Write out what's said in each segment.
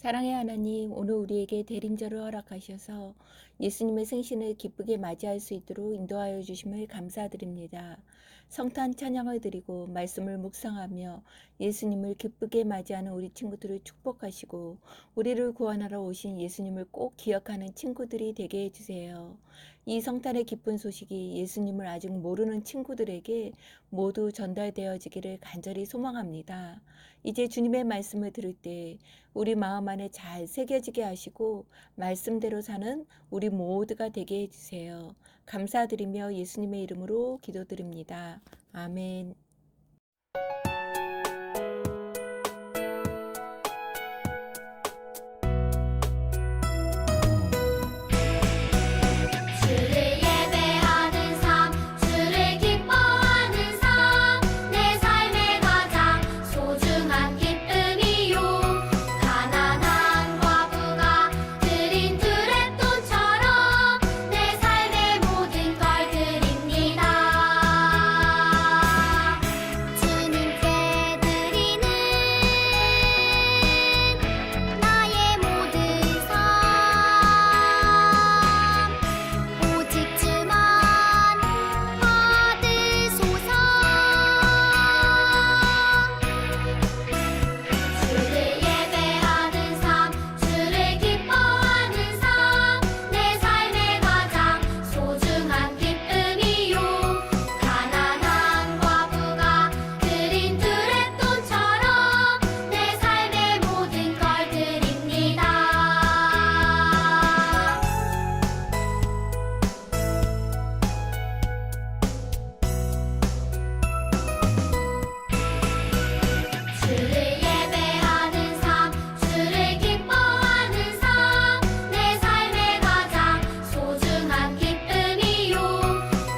사랑의 하나님, 오늘 우리에게 대림절을 허락하셔서 예수님의 생신을 기쁘게 맞이할 수 있도록 인도하여 주심을 감사드립니다. 성탄 찬양을 드리고 말씀을 묵상하며 예수님을 기쁘게 맞이하는 우리 친구들을 축복하시고 우리를 구원하러 오신 예수님을 꼭 기억하는 친구들이 되게 해주세요. 이 성탄의 기쁜 소식이 예수님을 아직 모르는 친구들에게 모두 전달되어지기를 간절히 소망합니다. 이제 주님의 말씀을 들을 때 우리 마음 안에 잘 새겨지게 하시고 말씀대로 사는 우리 모두가 되게 해주세요. 감사드리며 예수님의 이름으로 기도드립니다. 아멘. 주를 예배하는 삶, 주를 기뻐하는 삶, 내 삶의 가장 소중한 기쁨이요. 가난한 과부가 드린 두랩돈처럼 내 삶의 모든 걸 드립니다. 주님께 드리는 나의 모든 삶, 오직 주만 받으소서. 주를 예배하는 삶, 주를 기뻐하는 삶, 내 삶의 가장 소중한 기쁨이요. 가난한 과부가 드린 두랩돈처럼 내 삶의 모든 걸 드립니다. 주를 예배하는 삶, 주를 기뻐하는 삶, 내 삶의 가장 소중한 기쁨이요.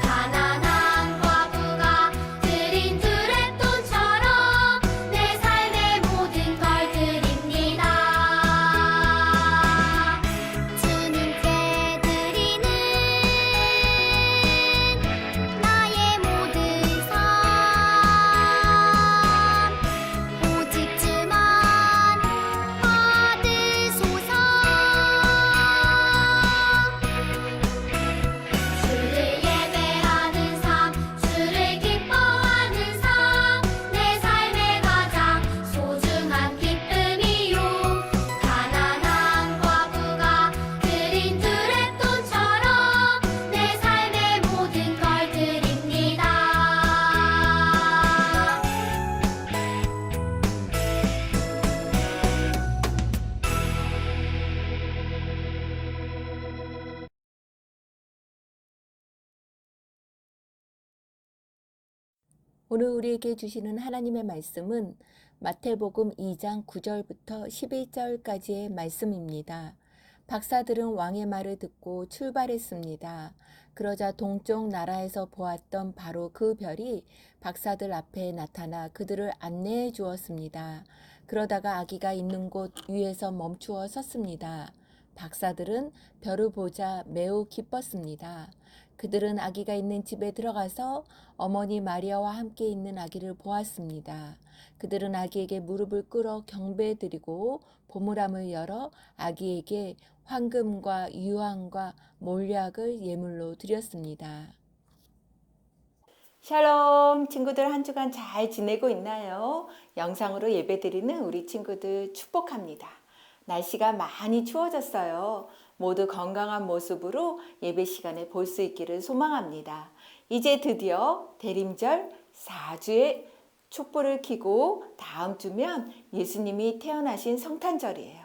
가난한 과부가 드린 두랩돈처럼 내 삶의 모든 걸 드립니다. 주님께 드리는 나의 모든 삶, 오직 주만 받으소서. 주를 예배하는 삶, 주를 기뻐하는 삶, 내 삶의 가장 소중한 기쁨이요. 가난한 과부가 드린 두랩돈처럼 내 삶의 모든 걸 드립니다. 오늘 우리에게 주시는 하나님의 말씀은 마태복음 2장 9절부터 11절까지의 말씀입니다. 박사들은 왕의 말을 듣고 출발했습니다. 그러자 동쪽 나라에서 보았던 바로 그 별이 박사들 앞에 나타나 그들을 안내해 주었습니다. 그러다가 아기가 있는 곳 위에서 멈추어 섰습니다. 박사들은 별을 보자 매우 기뻤습니다. 그들은 아기가 있는 집에 들어가서 어머니 마리아와 함께 있는 아기를 보았습니다. 그들은 아기에게 무릎을 꿇어 경배드리고 보물함을 열어 아기에게 황금과 유황과 몰약을 예물로 드렸습니다. 샬롬 친구들, 한 주간 잘 지내고 있나요? 영상으로 예배드리는 우리 친구들 축복합니다. 날씨가 많이 추워졌어요. 모두 건강한 모습으로 예배 시간에 볼 수 있기를 소망합니다. 이제 드디어 대림절 4주의 촛불을 켜고 다음 주면 예수님이 태어나신 성탄절이에요.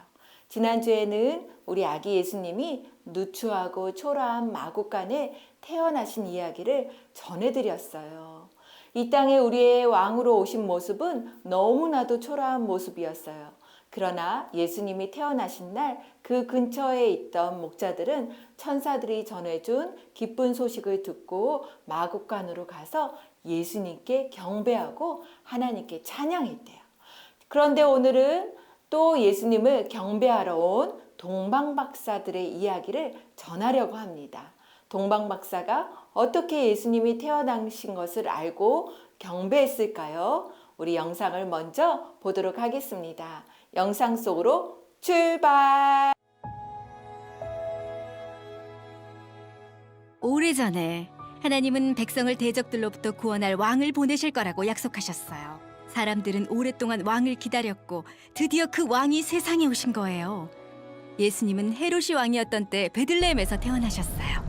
지난주에는 우리 아기 예수님이 누추하고 초라한 마국간에 태어나신 이야기를 전해드렸어요. 이 땅에 우리의 왕으로 오신 모습은 너무나도 초라한 모습이었어요. 그러나 예수님이 태어나신 날 그 근처에 있던 목자들은 천사들이 전해준 기쁜 소식을 듣고 마국간으로 가서 예수님께 경배하고 하나님께 찬양했대요. 그런데 오늘은 또 예수님을 경배하러 온 동방박사들의 이야기를 전하려고 합니다. 동방박사가 어떻게 예수님이 태어나신 것을 알고 경배했을까요? 우리 영상을 먼저 보도록 하겠습니다. 영상 속으로 출발! 오래전에 하나님은 백성을 대적들로부터 구원할 왕을 보내실 거라고 약속하셨어요. 사람들은 오랫동안 왕을 기다렸고 드디어 그 왕이 세상에 오신 거예요. 예수님은 헤롯이 왕이었던 때 베들레헴에서 태어나셨어요.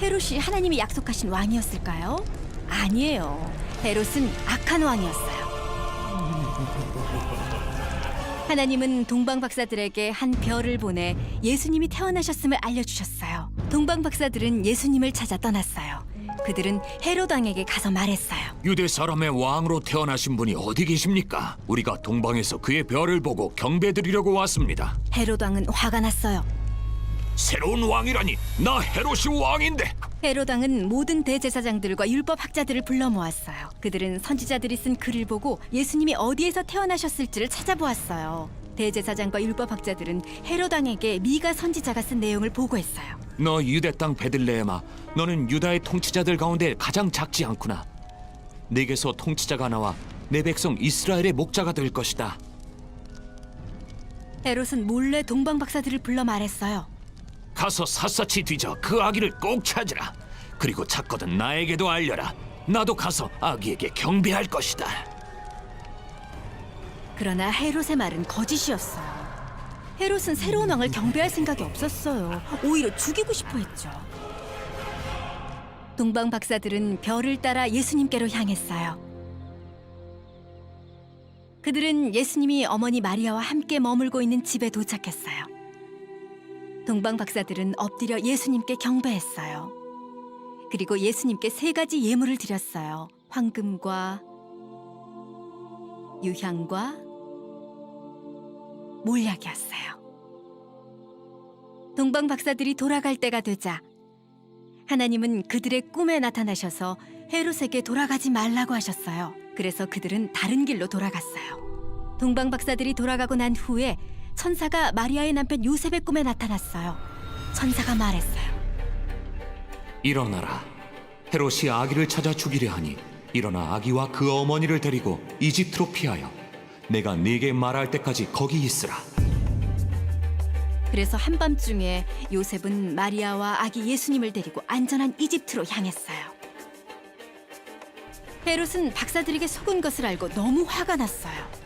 헤롯이 하나님이 약속하신 왕이었을까요? 아니에요. 헤롯은 악한 왕이었어요. 하나님은 동방 박사들에게 한 별을 보내 예수님이 태어나셨음을 알려주셨어요. 동방 박사들은 예수님을 찾아 떠났어요. 그들은 헤롯 왕에게 가서 말했어요. 유대 사람의 왕으로 태어나신 분이 어디 계십니까? 우리가 동방에서 그의 별을 보고 경배드리려고 왔습니다. 헤롯 왕은 화가 났어요. 새로운 왕이라니, 나 헤롯이 왕인데. 헤롯 왕은 모든 대제사장들과 율법 학자들을 불러 모았어요. 그들은 선지자들이 쓴 글을 보고 예수님이 어디에서 태어나셨을지를 찾아보았어요. 대제사장과 율법 학자들은 헤롯 왕에게 미가 선지자가 쓴 내용을 보고했어요. 너 유대 땅 베들레헴아, 너는 유다의 통치자들 가운데 가장 작지 않구나. 네게서 통치자가 나와 내 백성 이스라엘의 목자가 될 것이다. 헤롯은 몰래 동방 박사들을 불러 말했어요. 가서 샅샅이 뒤져 그 아기를 꼭 찾으라. 그리고 찾거든 나에게도 알려라. 나도 가서 아기에게 경배할 것이다. 그러나 헤롯의 말은 거짓이었어요. 헤롯은 새로운 왕을 경배할 생각이 없었어요. 오히려 죽이고 싶어 했죠. 동방 박사들은 별을 따라 예수님께로 향했어요. 그들은 예수님이 어머니 마리아와 함께 머물고 있는 집에 도착했어요. 동방 박사들은 엎드려 예수님께 경배했어요. 그리고 예수님께 3가지 예물을 드렸어요. 황금과 유향과 몰약이었어요. 동방 박사들이 돌아갈 때가 되자 하나님은 그들의 꿈에 나타나셔서 헤롯에게 돌아가지 말라고 하셨어요. 그래서 그들은 다른 길로 돌아갔어요. 동방 박사들이 돌아가고 난 후에 천사가 마리아의 남편 요셉의 꿈에 나타났어요. 천사가 말했어요. 일어나라. 헤롯이 아기를 찾아 죽이려 하니 일어나 아기와 그 어머니를 데리고 이집트로 피하여 내가 네게 말할 때까지 거기 있으라. 그래서 한밤중에 요셉은 마리아와 아기 예수님을 데리고 안전한 이집트로 향했어요. 헤롯은 박사들에게 속은 것을 알고 너무 화가 났어요.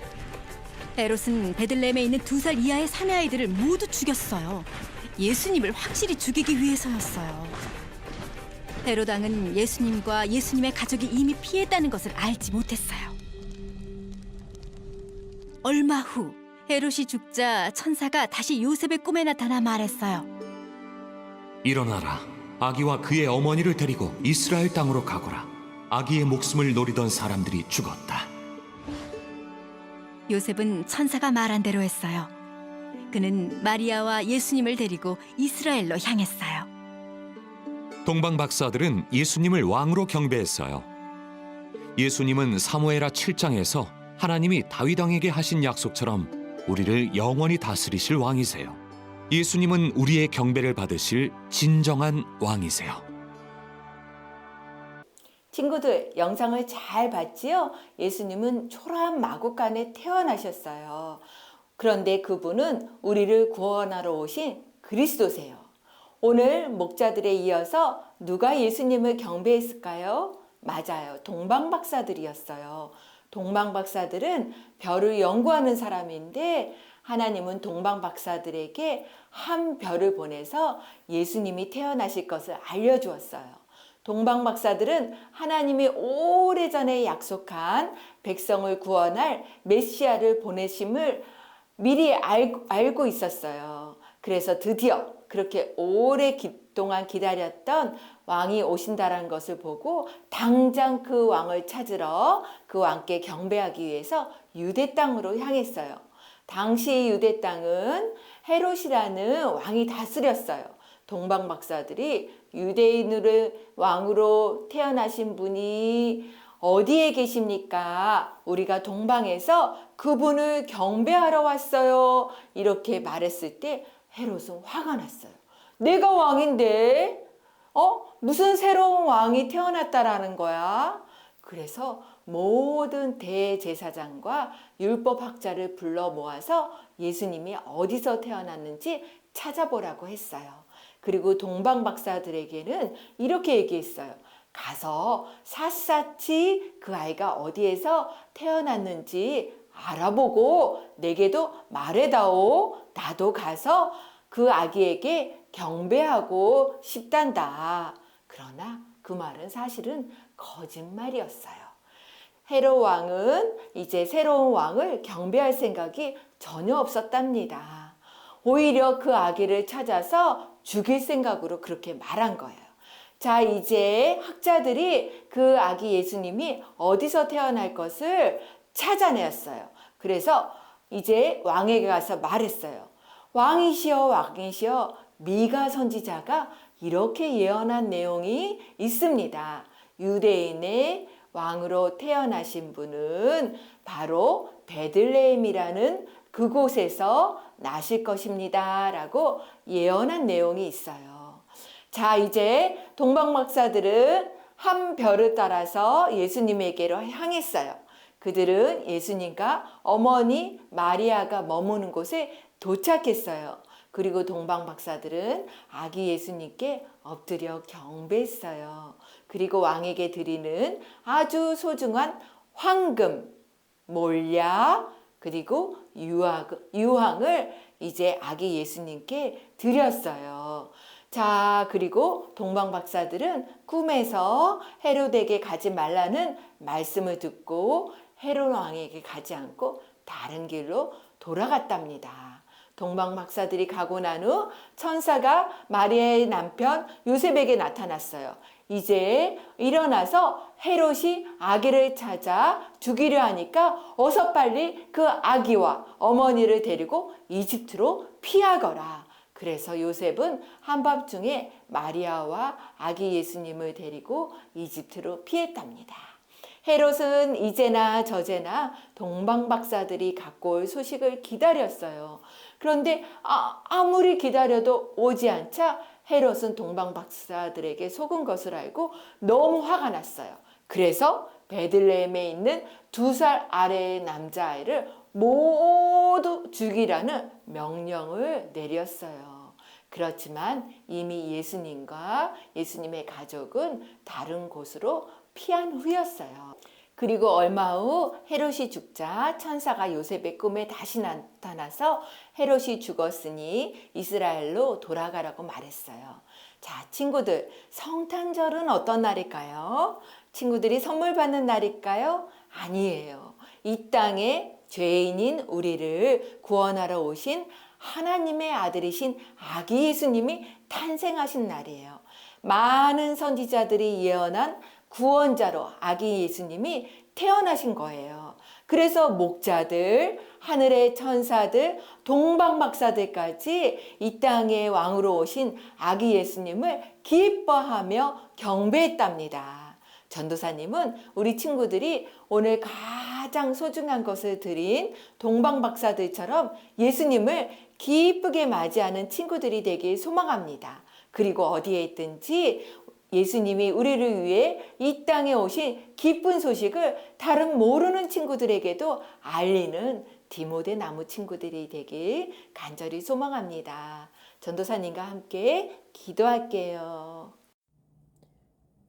헤롯은 베들레헴에 있는 2살 이하의 사내 아이들을 모두 죽였어요. 예수님을 확실히 죽이기 위해서였어요. 헤롯 왕은 예수님과 예수님의 가족이 이미 피했다는 것을 알지 못했어요. 얼마 후 헤롯이 죽자 천사가 다시 요셉의 꿈에 나타나 말했어요. 일어나라. 아기와 그의 어머니를 데리고 이스라엘 땅으로 가거라. 아기의 목숨을 노리던 사람들이 죽었다. 요셉은 천사가 말한 대로 했어요. 그는 마리아와 예수님을 데리고 이스라엘로 향했어요. 동방 박사들은 예수님을 왕으로 경배했어요. 예수님은 사무엘하 7장에서 하나님이 다윗 왕에게 하신 약속처럼 우리를 영원히 다스리실 왕이세요. 예수님은 우리의 경배를 받으실 진정한 왕이세요. 친구들, 영상을 잘 봤지요? 예수님은 초라한 마구간에 태어나셨어요. 그런데 그분은 우리를 구원하러 오신 그리스도세요. 오늘 목자들에 이어서 누가 예수님을 경배했을까요? 맞아요. 동방박사들이었어요. 동방박사들은 별을 연구하는 사람인데 하나님은 동방박사들에게 한 별을 보내서 예수님이 태어나실 것을 알려주었어요. 동방박사들은 하나님이 오래전에 약속한 백성을 구원할 메시아를 보내심을 미리 알고 있었어요. 그래서 드디어 그렇게 동안 기다렸던 왕이 오신다는 것을 보고 당장 그 왕을 찾으러 그 왕께 경배하기 위해서 유대 땅으로 향했어요. 당시 유대 땅은 헤롯이라는 왕이 다스렸어요. 동방 박사들이 유대인으로 왕으로 태어나신 분이 어디에 계십니까? 우리가 동방에서 그분을 경배하러 왔어요. 이렇게 말했을 때 헤롯은 화가 났어요. 내가 왕인데 무슨 새로운 왕이 태어났다라는 거야? 그래서 모든 대제사장과 율법학자를 불러 모아서 예수님이 어디서 태어났는지 찾아보라고 했어요. 그리고 동방 박사들에게는 이렇게 얘기했어요. 가서 샅샅이 그 아이가 어디에서 태어났는지 알아보고 내게도 말해다오. 나도 가서 그 아기에게 경배하고 싶단다. 그러나 그 말은 사실은 거짓말이었어요. 헤롯 왕은 이제 새로운 왕을 경배할 생각이 전혀 없었답니다. 오히려 그 아기를 찾아서 죽일 생각으로 그렇게 말한 거예요. 자, 이제 학자들이 그 아기 예수님이 어디서 태어날 것을 찾아냈어요. 그래서 이제 왕에게 가서 말했어요. 왕이시여, 왕이시여, 미가 선지자가 이렇게 예언한 내용이 있습니다. 유대인의 왕으로 태어나신 분은 바로 베들레헴이라는 그곳에서 나실 것입니다. 라고 예언한 내용이 있어요. 자, 이제 동방 박사들은 한 별을 따라서 예수님에게로 향했어요. 그들은 예수님과 어머니 마리아가 머무는 곳에 도착했어요. 그리고 동방 박사들은 아기 예수님께 엎드려 경배했어요. 그리고 왕에게 드리는 아주 소중한 황금, 몰약, 그리고 유황을 이제 아기 예수님께 드렸어요. 자, 그리고 동방 박사들은 꿈에서 헤롯에게 가지 말라는 말씀을 듣고 헤롯 왕에게 가지 않고 다른 길로 돌아갔답니다. 동방 박사들이 가고 난 후 천사가 마리아의 남편 요셉에게 나타났어요. 이제 일어나서 헤롯이 아기를 찾아 죽이려 하니까 어서 빨리 그 아기와 어머니를 데리고 이집트로 피하거라. 그래서 요셉은 한밤중에 마리아와 아기 예수님을 데리고 이집트로 피했답니다. 헤롯은 이제나 저제나 동방 박사들이 갖고 올 소식을 기다렸어요. 그런데 아무리 기다려도 오지 않자 헤롯은 동방 박사들에게 속은 것을 알고 너무 화가 났어요. 그래서 베들레헴에 있는 2살 아래의 남자아이를 모두 죽이라는 명령을 내렸어요. 그렇지만 이미 예수님과 예수님의 가족은 다른 곳으로 피한 후였어요. 그리고 얼마 후 헤롯이 죽자 천사가 요셉의 꿈에 다시 나타나서 헤롯이 죽었으니 이스라엘로 돌아가라고 말했어요. 자, 친구들, 성탄절은 어떤 날일까요? 친구들이 선물 받는 날일까요? 아니에요. 이 땅에 죄인인 우리를 구원하러 오신 하나님의 아들이신 아기 예수님이 탄생하신 날이에요. 많은 선지자들이 예언한 구원자로 아기 예수님이 태어나신 거예요. 그래서 목자들, 하늘의 천사들, 동방 박사들까지 이 땅의 왕으로 오신 아기 예수님을 기뻐하며 경배했답니다. 전도사님은 우리 친구들이 오늘 가장 소중한 것을 드린 동방 박사들처럼 예수님을 기쁘게 맞이하는 친구들이 되길 소망합니다. 그리고 어디에 있든지 예수님이 우리를 위해 이 땅에 오신 기쁜 소식을 다른 모르는 친구들에게도 알리는 디모데 나무 친구들이 되길 간절히 소망합니다. 전도사님과 함께 기도할게요.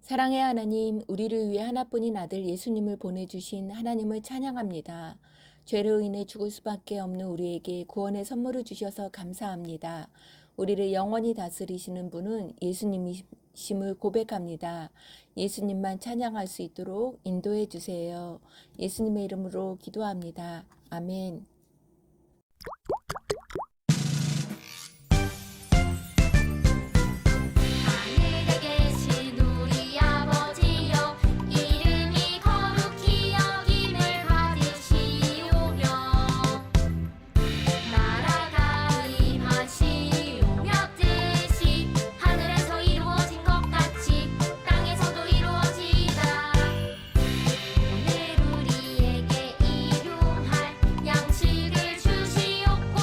사랑의 하나님, 우리를 위해 하나뿐인 아들 예수님을 보내주신 하나님을 찬양합니다. 죄로 인해 죽을 수밖에 없는 우리에게 구원의 선물을 주셔서 감사합니다. 우리를 영원히 다스리시는 분은 예수님이심을 고백합니다. 예수님만 찬양할 수 있도록 인도해 주세요. 예수님의 이름으로 기도합니다. 아멘. 하늘에 계신 우리 아버지여 이름이 거룩히 여김을 받으시오며 나라가 임하시오며 뜻이 하늘에서 이루어진 것 같이 땅에서도 이루어지이다. 오늘 우리에게 일용할 양식을 주시옵고